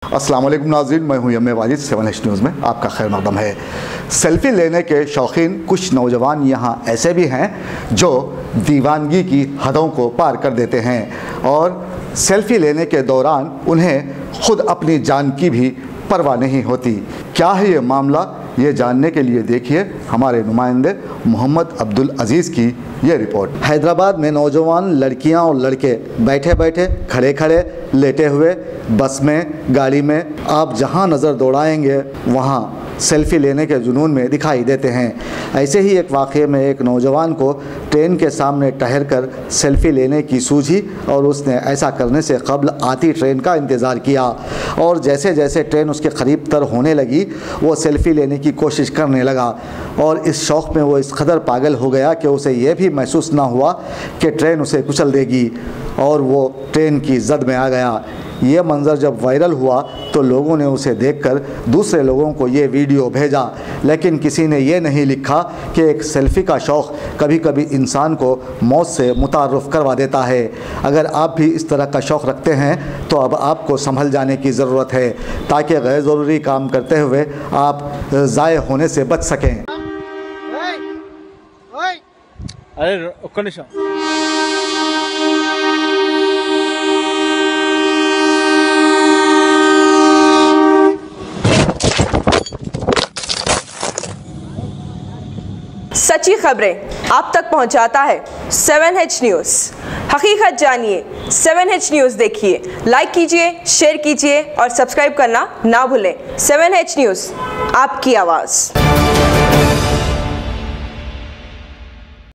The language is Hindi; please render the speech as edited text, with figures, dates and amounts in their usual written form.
अस्सलाम वालेकुम नाज़रीन, मैं हूं यम वाजिद। 7H न्यूज़ में आपका खैर मक़दम है। सेल्फ़ी लेने के शौकीन कुछ नौजवान यहां ऐसे भी हैं जो दीवानगी की हदों को पार कर देते हैं और सेल्फ़ी लेने के दौरान उन्हें खुद अपनी जान की भी परवाह नहीं होती। क्या है ये मामला, ये जानने के लिए देखिए हमारे नुमाइंदे मोहम्मद अब्दुल अज़ीज़ की ये रिपोर्ट। हैदराबाद में नौजवान लड़कियां और लड़के बैठे बैठे, खड़े खड़े, लेटे हुए, बस में, गाड़ी में, आप जहां नज़र दौड़ाएंगे वहां सेल्फ़ी लेने के जुनून में दिखाई देते हैं। ऐसे ही एक वाक़े में एक नौजवान को ट्रेन के सामने ठहर कर सेल्फ़ी लेने की सूझी और उसने ऐसा करने से क़ब्ल आती ट्रेन का इंतज़ार किया और जैसे जैसे ट्रेन उसके करीब तर होने लगी वो सेल्फ़ी लेने की कोशिश करने लगा और इस शौक़ में वो इस कदर पागल हो गया कि उसे यह भी महसूस ना हुआ कि ट्रेन उसे कुचल देगी और वो ट्रेन की जद में आ गया। ये मंज़र जब वायरल हुआ तो लोगों ने उसे देखकर दूसरे लोगों को ये वीडियो भेजा, लेकिन किसी ने ये नहीं लिखा कि एक सेल्फ़ी का शौक़ कभी कभी इंसान को मौत से मुतारुफ़ करवा देता है। अगर आप भी इस तरह का शौक़ रखते हैं तो अब आपको संभल जाने की ज़रूरत है ताकि गैर ज़रूरी काम करते हुए आप ज़ाय होने से बच सकें। सच्ची खबरें आप तक पहुंचाता है 7H न्यूज़। हकीकत जानिए, 7H न्यूज़ देखिए, लाइक कीजिए, शेयर कीजिए और सब्सक्राइब करना ना भूलें। 7H न्यूज़, आपकी आवाज़।